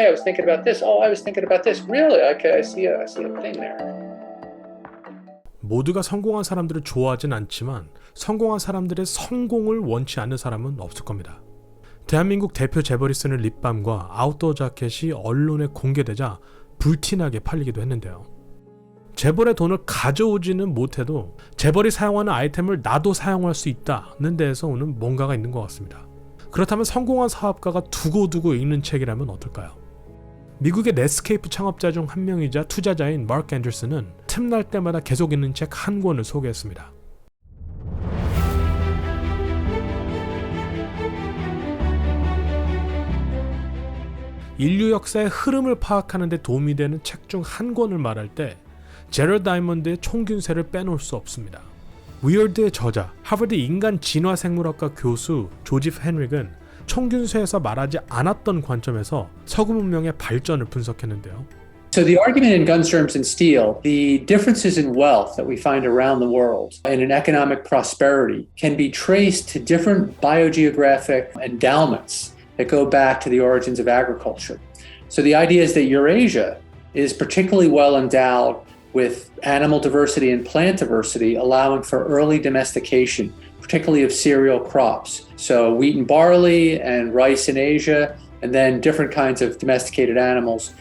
hey, I was thinking about this. Oh, I was thinking about this. Really? Okay, I see a thing there. 모두가 성공한 사람들을 좋아하진 않지만 성공한 사람들의 성공을 원치 않는 사람은 없을 겁니다. 대한민국 대표 재벌이 쓰는 립밤과 아웃도어 자켓이 언론에 공개되자 불티나게 팔리기도 했는데요. 재벌의 돈을 가져오지는 못해도 재벌이 사용하는 아이템을 나도 사용할 수 있다는 데에서 오는 뭔가가 있는 것 같습니다. 그렇다면 성공한 사업가가 두고두고 읽는 책이라면 어떨까요? 미국의 넷스케이프 창업자 중 한 명이자 투자자인 마크 앤더슨은 틈날 때마다 계속 읽는 책 한 권을 소개했습니다. 인류 역사의 흐름을 파악하는 데 도움이 되는 책 중 한 권을 말할 때 제럴 다이먼드의 총균세를 빼놓을 수 없습니다. 위어드의 저자, 하버드 인간진화생물학과 교수 조지프 헨릭은 총균세에서 말하지 않았던 관점에서 서구 문명의 발전을 분석했는데요. So the argument in Guns, Germs, and Steel, the differences in wealth that we find around the world and in economic prosperity can be traced to different biogeographic endowments that go back to the origins of agriculture. So the idea is that Eurasia is particularly well endowed with animal diversity and plant diversity, allowing for early domestication, particularly of cereal crops. So wheat and barley and rice in Asia, and then different kinds of domesticated animals,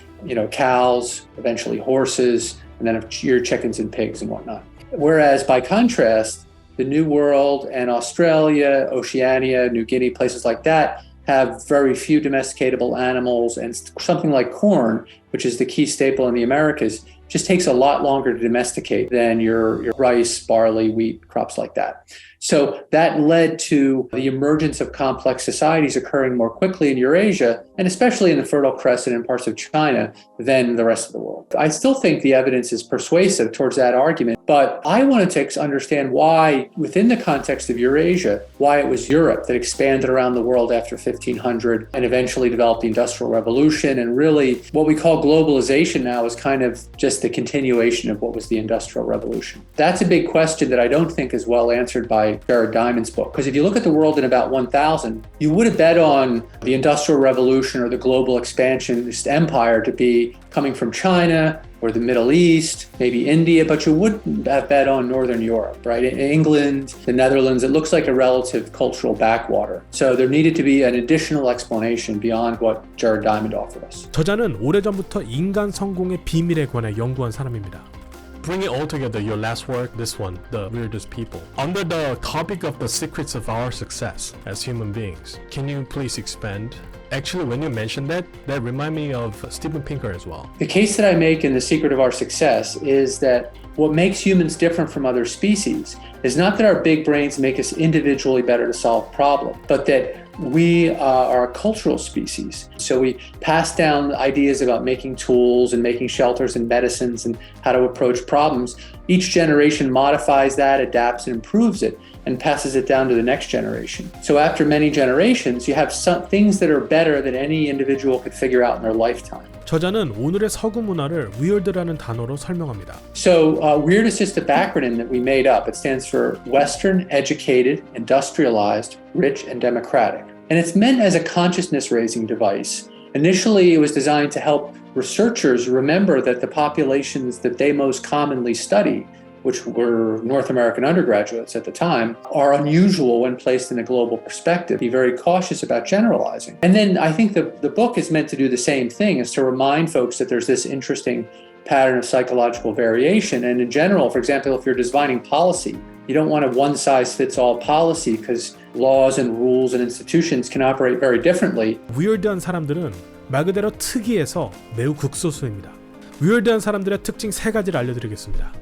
cows, eventually horses, and then your chickens and pigs and whatnot. Whereas by contrast, the New World and Australia, Oceania, New Guinea, places like that have very few domesticatable animals, and something like corn, which is the key staple in the Americas, just takes a lot longer to domesticate than your rice, barley, wheat, crops like that. So that led to the emergence of complex societies occurring more quickly in Eurasia, and especially in the Fertile Crescent and parts of China, than the rest of the world. I still think the evidence is persuasive towards that argument, but I wanted to understand why, within the context of Eurasia, why it was Europe that expanded around the world after 1500 and eventually developed the Industrial Revolution. And really, what we call globalization now is kind of just the continuation of what was the Industrial Revolution. That's a big question that I don't think is well answered by Jared Diamond's book. Because if you look at the world in about 1000, you would have bet on the Industrial Revolution or the global expansionist empire to be coming from China or the Middle East, maybe India, but you wouldn't have bet on Northern Europe, right? In England, the Netherlands, it looks like a relative cultural backwater. So there needed to be an additional explanation beyond what Jared Diamond offered us. 저자는 오래전부터 인간 성공의 비밀에 관해 연구한 사람입니다. Bring it all together, your last work, this one, The Weirdest People. Under the topic of the secrets of our success as human beings, can you please expand? Actually, when you mentioned that reminded me of Steven Pinker as well. The case that I make in The Secret of Our Success is that what makes humans different from other species is not that our big brains make us individually better to solve problems, but that we are a cultural species. So we pass down ideas about making tools and making shelters and medicines and how to approach problems. Each generation modifies that, adapts and improves it, and passes it down to the next generation. So after many generations, you have some things that are better than any individual could figure out in their lifetime. 저자는 오늘의 서구 문화를 weird라는 단어로 설명합니다. So weird is just a backronym that we made up. It stands for Western, Educated, Industrialized, Rich, and Democratic. And it's meant as a consciousness-raising device. Initially, it was designed to help researchers remember that the populations that they most commonly study, which were North American undergraduates at the time, are unusual when placed in a global perspective. Be very cautious about generalizing. And then I think the book is meant to do the same thing, is to remind folks that there's this interesting pattern of psychological variation. And in general, for example, if you're designing policy, you don't want a one-size-fits-all policy because laws and rules and institutions can operate very differently. 위얼드한 사람들은 말 그대로 특이해서 매우 극소수입니다. 위얼드한 사람들의 특징 3가지를 알려드리겠습니다.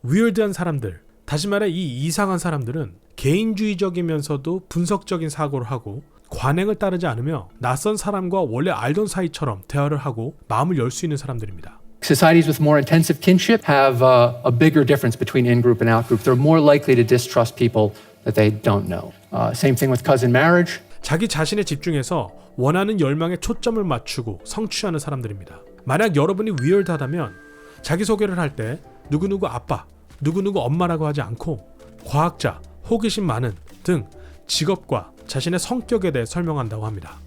위얼드한 사람들, 다시 말해 이 이상한 사람들은 개인주의적이면서도 분석적인 사고를 하고 관행을 따르지 않으며 낯선 사람과 원래 알던 사이처럼 대화를 하고 마음을 열 수 있는 사람들입니다. Societies with more intensive kinship have a bigger difference between in-group and out-group. They're more likely to distrust people that they don't know. Same thing with cousin marriage. 자기 자신에 집중해서 원하는 열망에 초점을 맞추고 성취하는 사람들입니다. 만약 여러분이 위얼드하다면 자기소개를 할 때 누구누구 아빠, 누구누구 엄마라고 하지 않고 과학자, 호기심 많은 등 직업과 자신의 성격에 대해 설명한다고 합니다.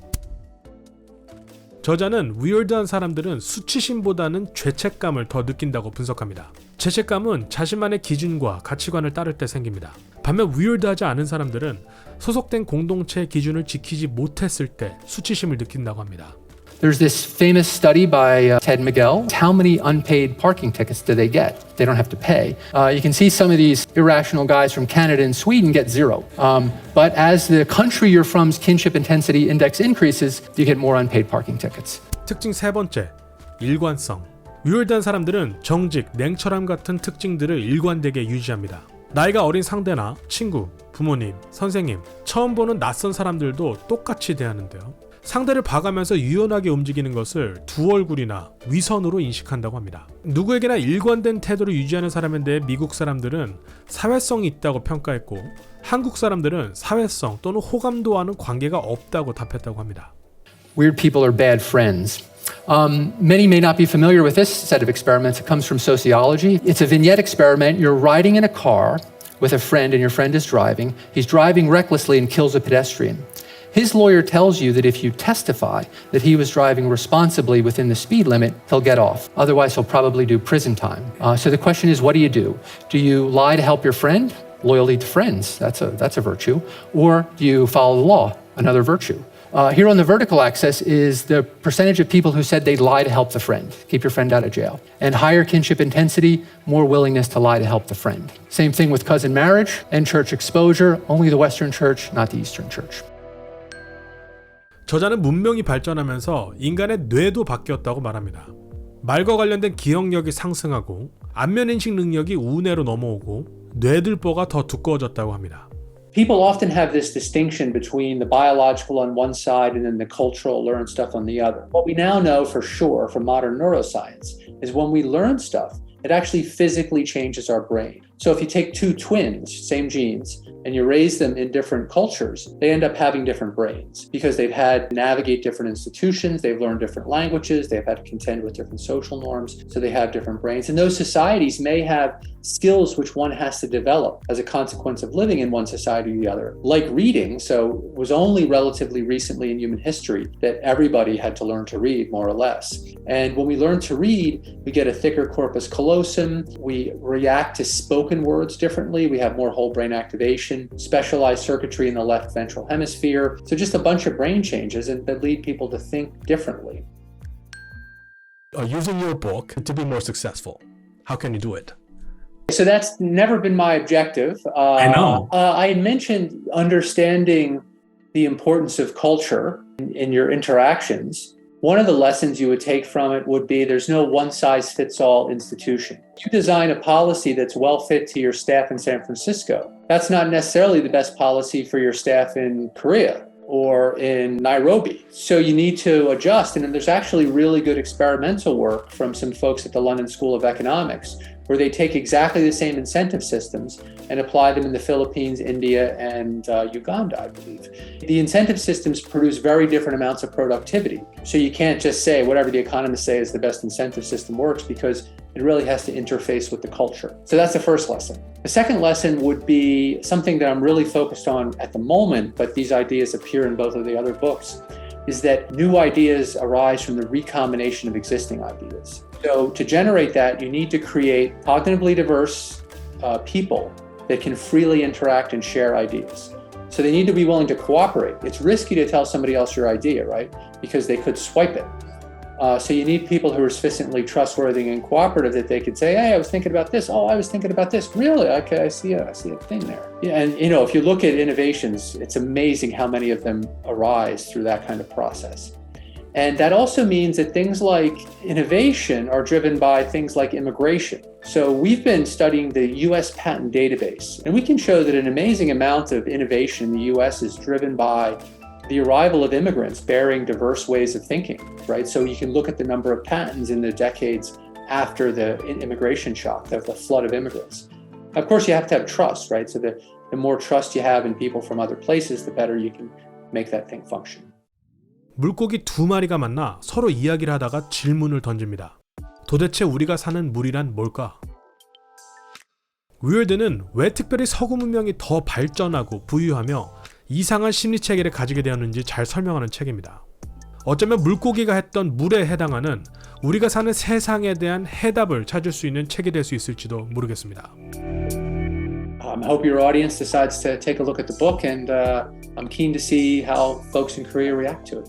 저자는 위얼드한 사람들은 수치심보다는 죄책감을 더 느낀다고 분석합니다. 죄책감은 자신만의 기준과 가치관을 따를 때 생깁니다. 반면 위얼드하지 않은 사람들은 소속된 공동체의 기준을 지키지 못했을 때 수치심을 느낀다고 합니다. There's this famous study by Ted Miguel. How many unpaid parking tickets do they get? They don't have to pay. You can see some of these irrational guys from Canada and Sweden get zero. But as the country you're from's kinship intensity index increases, you get more unpaid parking tickets. 특징 세 번째, 일관성. 위얼드한 사람들은 정직, 냉철함 같은 특징들을 일관되게 유지합니다. 나이가 어린 상대나 친구, 부모님, 선생님, 처음 보는 낯선 사람들도 똑같이 대하는데요. 상대를 봐가면서 유연하게 움직이는 것을 두 얼굴이나 위선으로 인식한다고 합니다. 누구에게나 일관된 태도를 유지하는 사람에 대해 미국 사람들은 사회성이 있다고 평가했고, 한국 사람들은 사회성 또는 호감도와는 관계가 없다고 답했다고 합니다. Weird people are bad friends. Many may not be familiar with this set of experiments. It comes from sociology. It's a vignette experiment. You're riding in a car with a friend and your friend is driving. He's driving recklessly and kills a pedestrian. His lawyer tells you that if you testify that he was driving responsibly within the speed limit, he'll get off. Otherwise, he'll probably do prison time. So the question is, what do? Do you lie to help your friend? Loyalty to friends, that's a virtue. Or do you follow the law? Another virtue. Here on the vertical axis is the percentage of people who said they'd lie to help the friend, keep your friend out of jail. And higher kinship intensity, more willingness to lie to help the friend. Same thing with cousin marriage and church exposure, only the Western church, not the Eastern church. 저자는 문명이 발전하면서 인간의 뇌도 바뀌었다고 말합니다. 말과 관련된 기억력이 상승하고 안면인식 능력이 우뇌로 넘어오고 뇌들보가 더 두꺼워졌다고 합니다. People often have this distinction between the biological on one side and then the cultural learned stuff on the other. What we now know for sure from modern neuroscience is when we learn stuff, it actually physically changes our brain. So if you take two twins, same genes, and you raise them in different cultures, they end up having different brains because they've had to navigate different institutions, they've learned different languages, they've had to contend with different social norms, so they have different brains. And those societies may have skills which one has to develop as a consequence of living in one society or the other, like reading. So it was only relatively recently in human history that everybody had to learn to read, more or less. And when we learn to read, we get a thicker corpus callosum, we react to spoken words differently, we have more whole brain activation, specialized circuitry in the left ventral hemisphere. So just a bunch of brain changes that lead people to think differently. Using your book to be more successful, how can you do it? So that's never been my objective. I know. I mentioned understanding the importance of culture in your interactions. One of the lessons you would take from it would be there's no one-size-fits-all institution. You design a policy that's well fit to your staff in San Francisco. That's not necessarily the best policy for your staff in Korea or in Nairobi. So you need to adjust. And then there's actually really good experimental work from some folks at the London School of Economics where they take exactly the same incentive systems and apply them in the Philippines, India, and Uganda, I believe. The incentive systems produce very different amounts of productivity. So you can't just say whatever the economists say is the best incentive system works because it really has to interface with the culture. So that's the first lesson. The second lesson would be something that I'm really focused on at the moment, but these ideas appear in both of the other books, is that new ideas arise from the recombination of existing ideas. So to generate that, you need to create cognitively diverse people that can freely interact and share ideas. So they need to be willing to cooperate. It's risky to tell somebody else your idea, right? Because they could swipe it. So you need people who are sufficiently trustworthy and cooperative that they could say, hey, I was thinking about this. Oh, I was thinking about this. Really? Okay, I see a thing there. Yeah, and if you look at innovations, it's amazing how many of them arise through that kind of process. And that also means that things like innovation are driven by things like immigration. So we've been studying the US patent database, and we can show that an amazing amount of innovation in the US is driven by the arrival of immigrants bearing diverse ways of thinking, right? So you can look at the number of patents in the decades after the immigration shock, the flood of immigrants. Of course, you have to have trust, right? So the more trust you have in people from other places, the better you can make that thing function. 물고기 두 마리가 만나 서로 이야기를 하다가 질문을 던집니다. 도대체 우리가 사는 물이란 뭘까? 위얼드는 왜 특별히 서구 문명이 더 발전하고 부유하며 이상한 심리 체계를 가지게 되었는지 잘 설명하는 책입니다. 어쩌면 물고기가 했던 물에 해당하는 우리가 사는 세상에 대한 해답을 찾을 수 있는 책이 될 수 있을지도 모르겠습니다. I hope your audience decides to take a look at the book, and I'm keen to see how folks in Korea react to it.